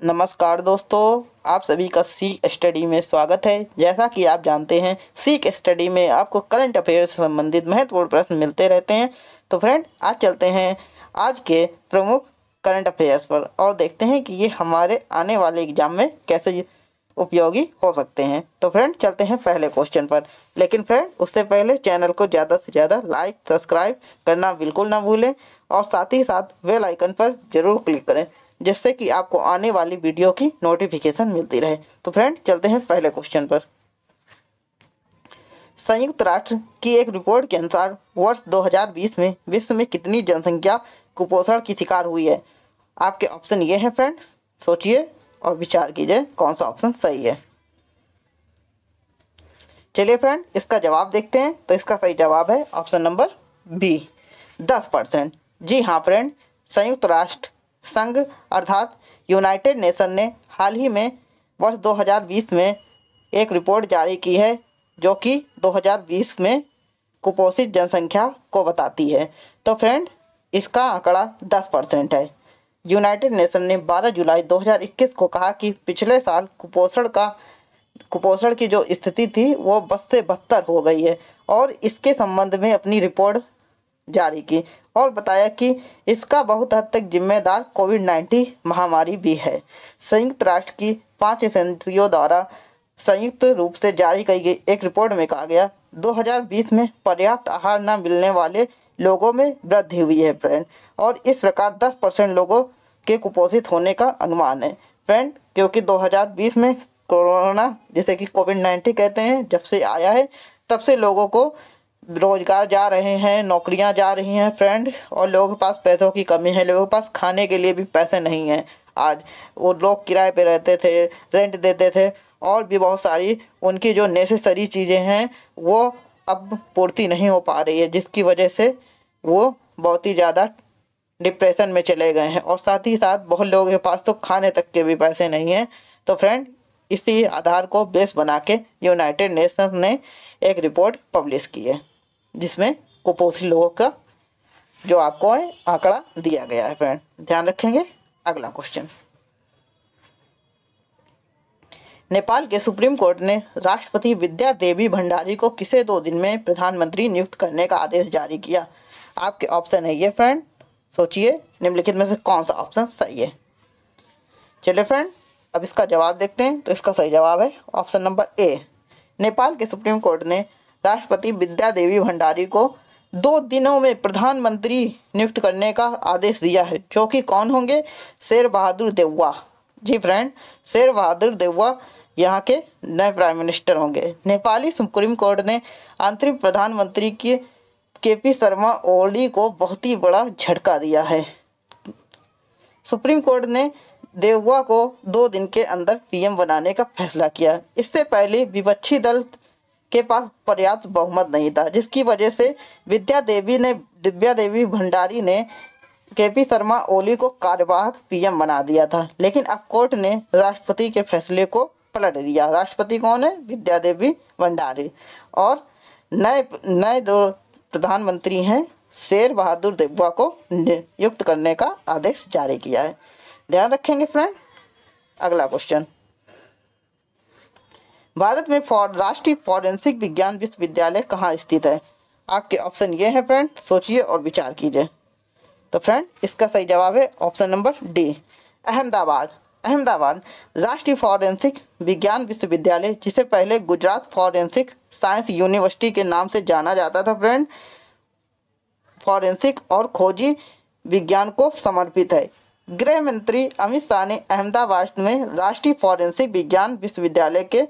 नमस्कार दोस्तों, आप सभी का सीख स्टडी में स्वागत है। जैसा कि आप जानते हैं, सीख स्टडी में आपको करंट अफेयर्स से संबंधित महत्वपूर्ण प्रश्न मिलते रहते हैं। तो फ्रेंड, आज चलते हैं आज के प्रमुख करंट अफेयर्स पर और देखते हैं कि ये हमारे आने वाले एग्जाम में कैसे उपयोगी हो सकते हैं। तो फ्रेंड, चलते हैं पहले क्वेश्चन पर। लेकिन फ्रेंड, उससे पहले चैनल को ज़्यादा से ज़्यादा लाइक सब्सक्राइब करना बिल्कुल ना भूलें और साथ ही साथ बेल आइकन पर जरूर क्लिक करें, जिससे कि आपको आने वाली वीडियो की नोटिफिकेशन मिलती रहे। तो फ्रेंड, चलते हैं पहले क्वेश्चन पर। संयुक्त राष्ट्र की एक रिपोर्ट के अनुसार वर्ष 2020 में विश्व में कितनी जनसंख्या कुपोषण की शिकार हुई है? आपके ऑप्शन ये हैं फ्रेंड्स, सोचिए और विचार कीजिए कौन सा ऑप्शन सही है। चलिए फ्रेंड, इसका जवाब देखते हैं। तो इसका सही जवाब है ऑप्शन नंबर बी, 10%। जी हाँ फ्रेंड, संयुक्त राष्ट्र संघ अर्थात यूनाइटेड नेशन ने हाल ही में वर्ष 2020 में एक रिपोर्ट जारी की है, जो कि 2020 में कुपोषित जनसंख्या को बताती है। तो फ्रेंड, इसका आंकड़ा 10% है। यूनाइटेड नेशन ने 12 जुलाई 2021 को कहा कि पिछले साल कुपोषण की जो स्थिति थी वो बद से बदतर हो गई है और इसके संबंध में अपनी रिपोर्ट जारी की और बताया कि इसका बहुत हद तक जिम्मेदार कोविड-19 महामारी भी है। संयुक्त राष्ट्र की 5 एजेंसियों द्वारा संयुक्त रूप से जारी की गई एक रिपोर्ट में कहा गया 2020 में पर्याप्त आहार न मिलने वाले लोगों में वृद्धि हुई है फ्रेंड, और इस प्रकार 10% लोगों के कुपोषित होने का अनुमान है फ्रेंड, क्योंकि 2020 में कोरोना, जिसे कि कोविड-19 कहते हैं, जब से आया है तब से लोगों को रोजगार जा रहे हैं, नौकरियां जा रही हैं फ्रेंड, और लोगों के पास पैसों की कमी है। लोगों के पास खाने के लिए भी पैसे नहीं हैं। आज वो लोग किराए पे रहते थे, रेंट देते थे, और भी बहुत सारी उनकी जो नेसेसरी चीज़ें हैं वो अब पूर्ति नहीं हो पा रही है, जिसकी वजह से वो बहुत ही ज़्यादा डिप्रेशन में चले गए हैं और साथ ही साथ बहुत लोगों के पास तो खाने तक के भी पैसे नहीं हैं। तो फ्रेंड, इसी आधार को बेस बना के यूनाइटेड नेशंस ने एक रिपोर्ट पब्लिश की है, जिसमें कुपोषित लोगों का जो आपको है आंकड़ा दिया गया है फ्रेंड, ध्यान रखेंगे। अगला क्वेश्चन। नेपाल के सुप्रीम कोर्ट ने राष्ट्रपति विद्या देवी भंडारी को किसे 2 दिन में प्रधानमंत्री नियुक्त करने का आदेश जारी किया? आपके ऑप्शन है ये फ्रेंड, सोचिए निम्नलिखित में से कौन सा ऑप्शन सही है। चलिए फ्रेंड, अब इसका जवाब देखते हैं। तो इसका सही जवाब है ऑप्शन नंबर ए। नेपाल के सुप्रीम कोर्ट ने राष्ट्रपति विद्या देवी भंडारी को 2 दिनों में प्रधानमंत्री नियुक्त करने का आदेश दिया है, जो कि कौन होंगे? शेर बहादुर देउवा। जी फ्रेंड, शेर बहादुर देउवा यहाँ के नए प्राइम मिनिस्टर होंगे। नेपाली सुप्रीम कोर्ट ने अंतरिम प्रधानमंत्री केपी शर्मा ओली को बहुत ही बड़ा झटका दिया है। सुप्रीम कोर्ट ने देउवा को 2 दिन के अंदर पीएम बनाने का फैसला किया। इससे पहले विपक्षी दल के पास पर्याप्त बहुमत नहीं था, जिसकी वजह से विद्या देवी भंडारी ने केपी शर्मा ओली को कार्यवाहक पीएम बना दिया था। लेकिन अब कोर्ट ने राष्ट्रपति के फैसले को पलट दिया। राष्ट्रपति कौन है? विद्या देवी भंडारी। और नए जो प्रधानमंत्री हैं शेर बहादुर देउवा को नियुक्त करने का आदेश जारी किया है, ध्यान रखेंगे फ्रेंड। अगला क्वेश्चन। भारत में राष्ट्रीय फॉरेंसिक विज्ञान विश्वविद्यालय कहाँ स्थित है? आपके ऑप्शन ये हैं फ्रेंड, सोचिए और विचार कीजिए। तो फ्रेंड, इसका सही जवाब है option number D, Ahmedabad. Ahmedabad राष्ट्रीय फॉरेंसिक विज्ञान विश्वविद्यालय, जिसे पहले गुजरात फॉरेंसिक साइंस यूनिवर्सिटी के नाम से जाना जाता था फ्रेंड, फॉरेंसिक और खोजी विज्ञान को समर्पित है। गृह मंत्री अमित शाह ने अहमदाबाद में राष्ट्रीय फॉरेंसिक विज्ञान विश्वविद्यालय के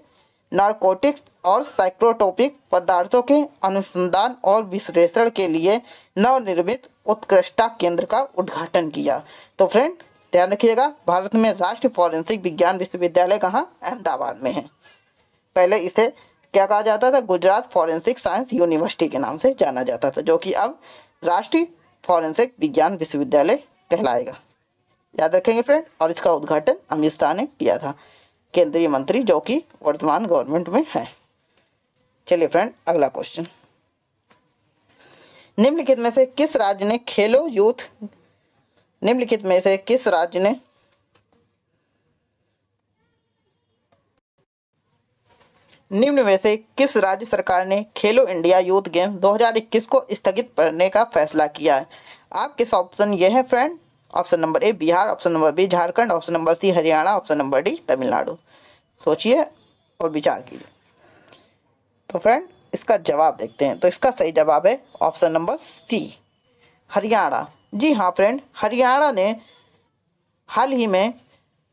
नारकोटिक्स और साइकोट्रोपिक पदार्थों के अनुसंधान और विश्लेषण के लिए नवनिर्मित उत्कृष्टता केंद्र का उद्घाटन किया। तो फ्रेंड, ध्यान रखिएगा, भारत में राष्ट्रीय फॉरेंसिक विज्ञान विश्वविद्यालय कहाँ? अहमदाबाद में है। पहले इसे क्या कहा जाता था? गुजरात फॉरेंसिक साइंस यूनिवर्सिटी के नाम से जाना जाता था, जो कि अब राष्ट्रीय फॉरेंसिक विज्ञान विश्वविद्यालय कहलाएगा, याद रखेंगे फ्रेंड। और इसका उद्घाटन अमित शाह ने किया था, केंद्रीय मंत्री, जो कि वर्तमान गवर्नमेंट में है। चलिए फ्रेंड, अगला क्वेश्चन। निम्नलिखित में से किस राज्य ने खेलो यूथ निम्नलिखित में से किस राज्य ने निम्न में से किस राज्य सरकार ने खेलो इंडिया यूथ गेम 2021 को स्थगित करने का फैसला किया है? आपके ऑप्शन ये है friend. Option number A Bihar, option number B Jharkhand, option number C Haryana, option number D Tamil Nadu. सोचिए और विचार कीजिए। तो फ्रेंड इसका जवाब देखते हैं। तो इसका सही जवाब है ऑप्शन नंबर सी हरियाणा। जी हाँ फ्रेंड, हरियाणा ने हाल ही में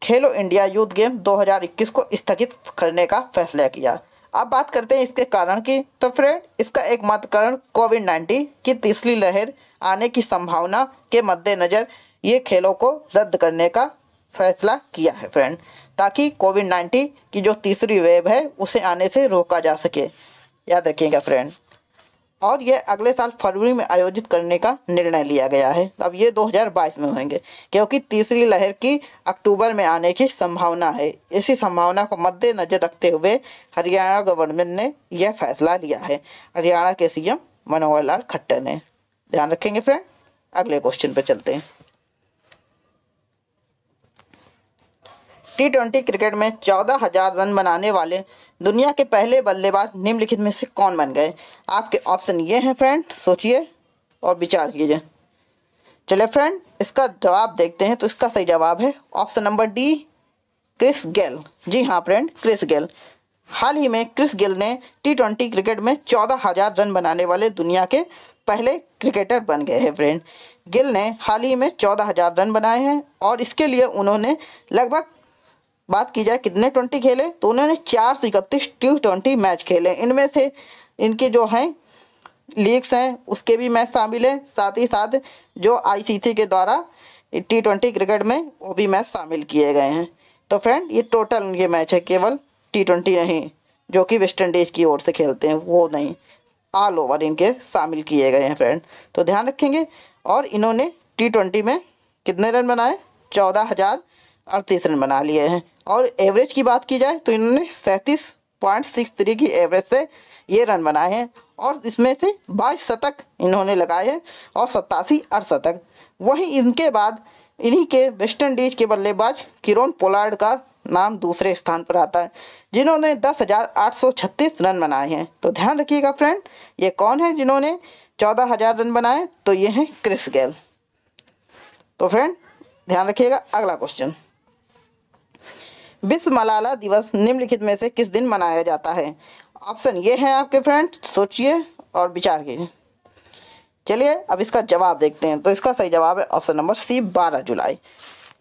खेलो इंडिया यूथ गेम 2021 को स्थगित करने का फैसला किया। अब बात करते हैं इसके कारण की। तो फ्रेंड इसका एकमात्र कारण कोविड-19 की तीसरी लहर आने की संभावना के मद्देनज़र ये खेलों को रद्द करने का फैसला किया है फ्रेंड, ताकि कोविड-19 की जो तीसरी वेव है उसे आने से रोका जा सके। याद रखिएगा फ्रेंड। और ये अगले साल फरवरी में आयोजित करने का निर्णय लिया गया है। अब ये 2022 में होंगे, क्योंकि तीसरी लहर की अक्टूबर में आने की संभावना है। इसी संभावना को मद्देनजर रखते हुए हरियाणा गवर्नमेंट ने यह फैसला लिया है, हरियाणा के सीएम मनोहर लाल खट्टर ने। ध्यान रखेंगे फ्रेंड। अगले क्वेश्चन पे चलते हैं। T20 क्रिकेट में 14,000 रन बनाने वाले दुनिया के पहले बल्लेबाज निम्नलिखित में से कौन बन गए? आपके ऑप्शन ये हैं फ्रेंड, सोचिए और विचार कीजिए। चलिए फ्रेंड इसका जवाब देखते हैं। तो इसका सही जवाब है option number D Chris Gayle. जी हाँ फ्रेंड, क्रिस गेल। हाल ही में क्रिस गेल ने T20 क्रिकेट में 14,000 रन बनाने वाले दुनिया के पहले क्रिकेटर बन गए हैं फ्रेंड। गिल ने हाल ही में 14,000 रन बनाए हैं और इसके लिए उन्होंने लगभग, बात की जाए कितने 20 खेले, तो उन्होंने 431 T20 मैच खेले। इनमें से इनके जो हैं लीग्स हैं उसके भी मैच शामिल हैं, साथ ही साथ जो ICC के द्वारा T20 क्रिकेट में वो भी मैच शामिल किए गए हैं। तो फ्रेंड ये टोटल ये मैच है, केवल T20 नहीं जो कि वेस्ट इंडीज़ की ओर से खेलते हैं वो नहीं, ऑल ओवर इनके शामिल किए गए हैं फ्रेंड। तो ध्यान रखेंगे। और इन्होंने T20 में कितने रन बनाए? 14,038 रन बना लिए हैं। और एवरेज की बात की जाए तो इन्होंने 37.63 की एवरेज से ये रन बनाए हैं और इसमें से 22 शतक इन्होंने लगाए हैं और 87 अर्धशतक। वहीं इनके बाद इन्हीं के वेस्ट इंडीज़ के बल्लेबाज किरोन पोलार्ड का नाम दूसरे स्थान पर आता है, जिन्होंने 10,836 रन बनाए हैं। तो ध्यान रखिएगा फ्रेंड, ये कौन है जिन्होंने 14,000 रन बनाए? तो ये हैं क्रिस गेल। तो फ्रेंड ध्यान रखिएगा। अगला क्वेश्चन, विश्व मलाला दिवस निम्नलिखित में से किस दिन मनाया जाता है? ऑप्शन ये है आपके फ्रेंड, सोचिए और विचार कीजिए। चलिए अब इसका जवाब देखते हैं। तो इसका सही जवाब है ऑप्शन नंबर सी 12 जुलाई।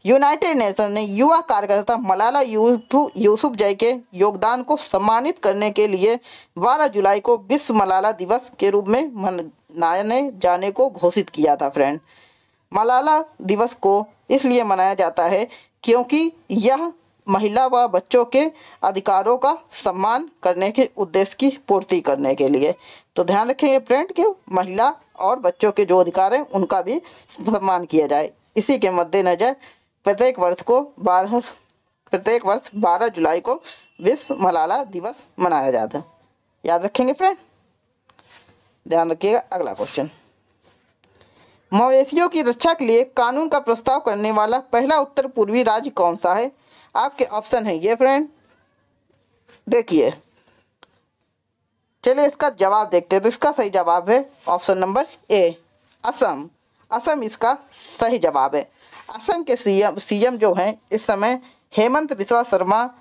यूनाइटेड नेशन ने युवा कार्यकर्ता मलाला यूसुफजई के योगदान को सम्मानित करने के लिए 12 जुलाई को विश्व मलाला दिवस के रूप में मनाए जाने को घोषित किया था फ्रेंड। मलाला दिवस को इसलिए मनाया जाता है क्योंकि यह महिला व बच्चों के अधिकारों का सम्मान करने के उद्देश्य की पूर्ति करने के लिए। तो ध्यान रखेंगे फ्रेंड कि महिला और बच्चों के जो अधिकार हैं उनका भी सम्मान किया जाए। इसी के मद्देनज़र प्रत्येक वर्ष 12 जुलाई को विश्व मलाला दिवस मनाया जाता है। याद रखेंगे फ्रेंड। ध्यान रखिएगा। अगला क्वेश्चन, मवेशियों की रक्षा के लिए कानून का प्रस्ताव करने वाला पहला उत्तर पूर्वी राज्य कौन सा है? आपके ऑप्शन है ये फ्रेंड, देखिए। चलिए इसका जवाब देखते हैं। तो इसका सही जवाब है ऑप्शन नंबर ए असम। असम इसका सही जवाब है। असम के सीएम जो हैं इस समय हेमंत बिस्वा शर्मा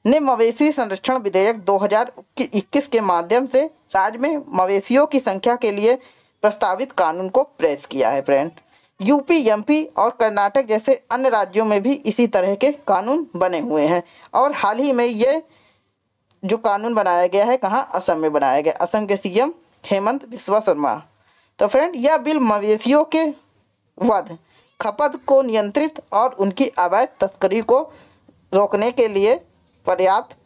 ने मवेशी संरक्षण विधेयक 2021 के माध्यम से राज्य में मवेशियों की संख्या के लिए प्रस्तावित कानून को पेश किया है फ्रेंड। यूपी, एमपी और कर्नाटक जैसे अन्य राज्यों में भी इसी तरह के कानून बने हुए हैं और हाल ही में ये जो कानून बनाया गया है कहाँ? असम में बनाया गया। असम के सीएम हेमंत बिस्वा शर्मा। तो फ्रेंड यह बिल मवेशियों के वध, खपत को नियंत्रित और उनकी अवैध तस्करी को रोकने के लिए पर्याप्त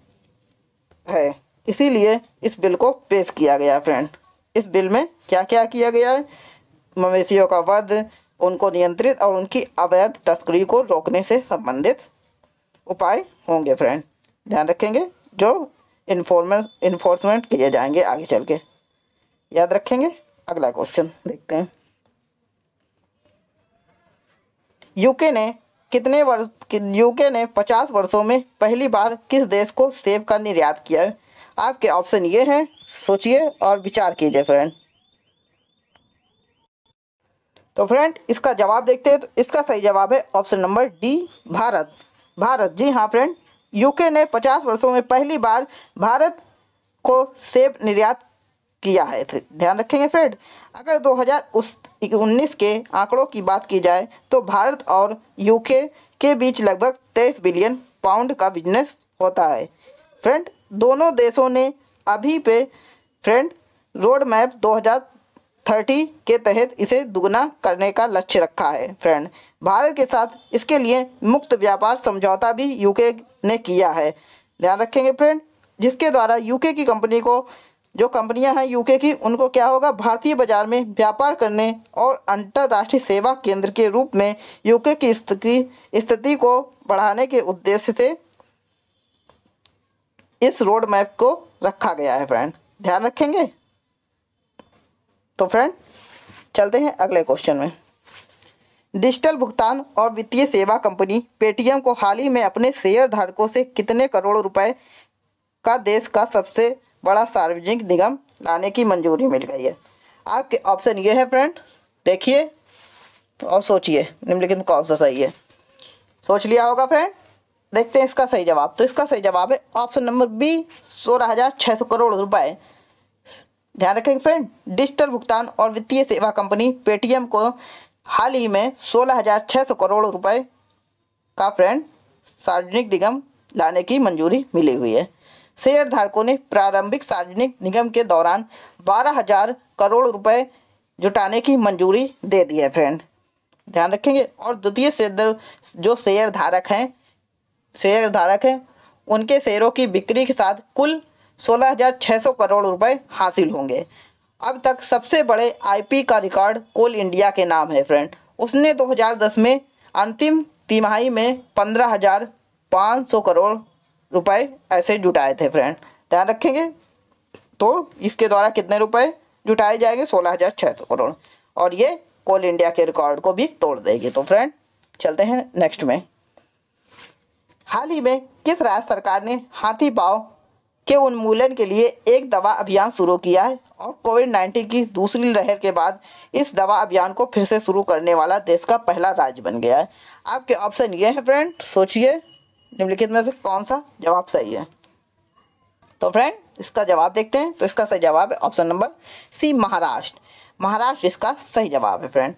है, इसीलिए इस बिल को पेश किया गया फ्रेंड। इस बिल में क्या क्या किया गया है? मवेशियों का वध, उनको नियंत्रित और उनकी अवैध तस्करी को रोकने से संबंधित उपाय होंगे फ्रेंड। ध्यान रखेंगे, जो इन्फोर्समेंट किए जाएंगे आगे चल के। याद रखेंगे। अगला क्वेश्चन देखते हैं। यूके ने 50 वर्षों में पहली बार किस देश को सेब का निर्यात किया है? आपके ऑप्शन ये हैं, सोचिए और विचार कीजिए फ्रेंड। तो फ्रेंड इसका जवाब देखते हैं, तो इसका सही जवाब है option number D, Bharat. Bharat, जी हाँ फ्रेंड, यूके ने 50 वर्षों में पहली बार भारत को सेब निर्यात किया है। ध्यान रखेंगे फ्रेंड। अगर 2019 के आंकड़ों की बात की जाए तो भारत और यूके के बीच लगभग 23 बिलियन पाउंड का बिजनेस होता है फ्रेंड। दोनों देशों ने अभी पे फ्रेंड रोड मैप 2030 के तहत इसे दुगना करने का लक्ष्य रखा है फ्रेंड। भारत के साथ इसके लिए मुक्त व्यापार समझौता भी यूके ने किया है। ध्यान रखेंगे फ्रेंड, जिसके द्वारा यूके की कंपनी को, जो कंपनियां हैं यूके की, उनको क्या होगा, भारतीय बाजार में व्यापार करने और अंतर्राष्ट्रीय सेवा केंद्र के रूप में यूके की स्थिति को बढ़ाने के उद्देश्य से इस रोड मैप को रखा गया है फ्रेंड। ध्यान रखेंगे। तो फ्रेंड चलते हैं अगले क्वेश्चन में। डिजिटल भुगतान और वित्तीय सेवा कंपनी पेटीएम को हाल ही में अपने शेयर धारकों से कितने करोड़ रुपए का देश का सबसे बड़ा सार्वजनिक निगम लाने की मंजूरी मिल गई है? आपके ऑप्शन ये है फ्रेंड, देखिए और सोचिए निम्नलिखित में कौन सा सही है। सोच लिया होगा फ्रेंड, देखते हैं इसका सही जवाब। तो इसका सही जवाब है ऑप्शन नंबर बी, 16,600 करोड़ रुपए। ध्यान रखेंगे फ्रेंड, डिजिटल भुगतान और वित्तीय सेवा कंपनी पेटीएम को हाल ही में 16,600 करोड़ रुपए का फ्रेंड सार्वजनिक निगम लाने की मंजूरी मिली हुई है। शेयर धारकों ने प्रारंभिक सार्वजनिक निगम के दौरान 12,000 करोड़ रुपए जुटाने की मंजूरी दे दी है फ्रेंड। ध्यान रखेंगे। और द्वितीय जो शेयर धारक हैं उनके शेयरों की बिक्री के साथ कुल 16,600 करोड़ रुपए हासिल होंगे। अब तक सबसे बड़े आईपी का रिकॉर्ड कोल इंडिया के नाम है फ्रेंड। उसने 2010 में अंतिम तिमाही में 15,500 करोड़ रुपए ऐसे जुटाए थे फ्रेंड। ध्यान रखेंगे। तो इसके द्वारा कितने रुपए जुटाए जाएंगे? 16,600 करोड़, और ये कोल इंडिया के रिकॉर्ड को भी तोड़ देगी। तो फ्रेंड चलते हैं नेक्स्ट में। हाल ही में किस राज्य सरकार ने हाथी पांव के उन्मूलन के लिए एक दवा अभियान शुरू किया है और कोविड-19 की दूसरी लहर के बाद इस दवा अभियान को फिर से शुरू करने वाला देश का पहला राज्य बन गया है? आपके ऑप्शन ये है फ्रेंड, सोचिए निम्नलिखित में से कौन सा जवाब सही है। तो फ्रेंड इसका जवाब देखते हैं। तो इसका सही जवाब है option number C, Maharashtra. Maharashtra इसका सही जवाब है फ्रेंड।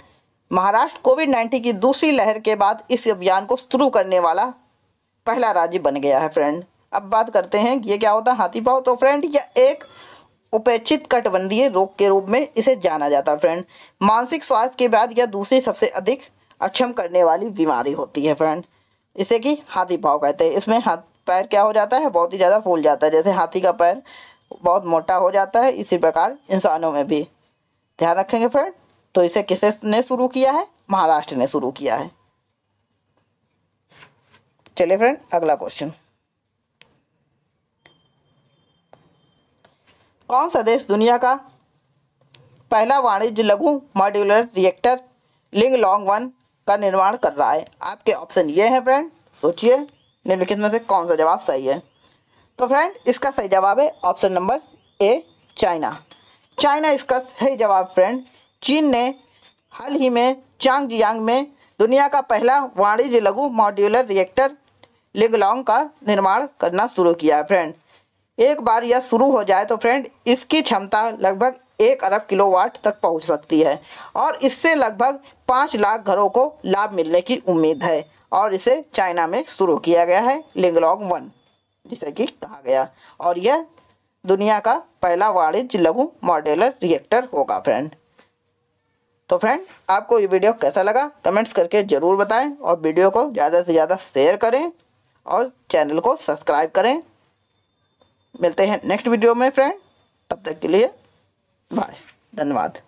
महाराष्ट्र कोविड-19 की दूसरी लहर के बाद इस अभियान को शुरू करने वाला पहला राज्य बन गया है फ्रेंड। अब बात करते हैं ये क्या होता है हाथी पांव। तो फ्रेंड यह एक उपेक्षित कटिबंधीय रोग के रूप में इसे जाना जाता है फ्रेंड। मानसिक स्वास्थ्य के बाद यह दूसरी सबसे अधिक अक्षम करने वाली बीमारी होती है फ्रेंड। इसे कि हाथी पांव कहते हैं। इसमें हाथ पैर क्या हो जाता है, बहुत ही ज़्यादा फूल जाता है। जैसे हाथी का पैर बहुत मोटा हो जाता है, इसी प्रकार इंसानों में भी। ध्यान रखेंगे फ्रेंड। तो इसे किसने शुरू किया है? महाराष्ट्र ने शुरू किया है। चलिए फ्रेंड अगला क्वेश्चन। कौन सा देश दुनिया का पहला वाणिज्य लघु मॉड्यूलर रिएक्टर लिंगलोंग 1 का निर्माण कर रहा है? आपके ऑप्शन ये हैं फ्रेंड, सोचिए निम्नलिखित में से कौन सा जवाब सही है। तो फ्रेंड इसका सही जवाब है ऑप्शन नंबर ए, चाइना। चाइना इसका सही जवाब फ्रेंड। चीन ने हाल ही में चांगजियांग में दुनिया का पहला वाणिज्य लघु मॉड्यूलर रिएक्टर लिंगलोंग का निर्माण करना शुरू किया है फ्रेंड। एक बार यह शुरू हो जाए तो फ्रेंड इसकी क्षमता लगभग 1 अरब किलोवाट तक पहुंच सकती है और इससे लगभग 5 लाख घरों को लाभ मिलने की उम्मीद है। और इसे चाइना में शुरू किया गया है लिंगलोंग 1 जिसे कि कहा गया, और यह दुनिया का पहला वाणिज्य लघु मॉड्यूलर रिएक्टर होगा फ्रेंड। तो फ्रेंड आपको ये वीडियो कैसा लगा कमेंट्स करके ज़रूर बताएं और वीडियो को ज़्यादा से ज़्यादा शेयर करें और चैनल को सब्सक्राइब करें। मिलते हैं नेक्स्ट वीडियो में फ्रेंड, तब तक के लिए बाय, धन्यवाद।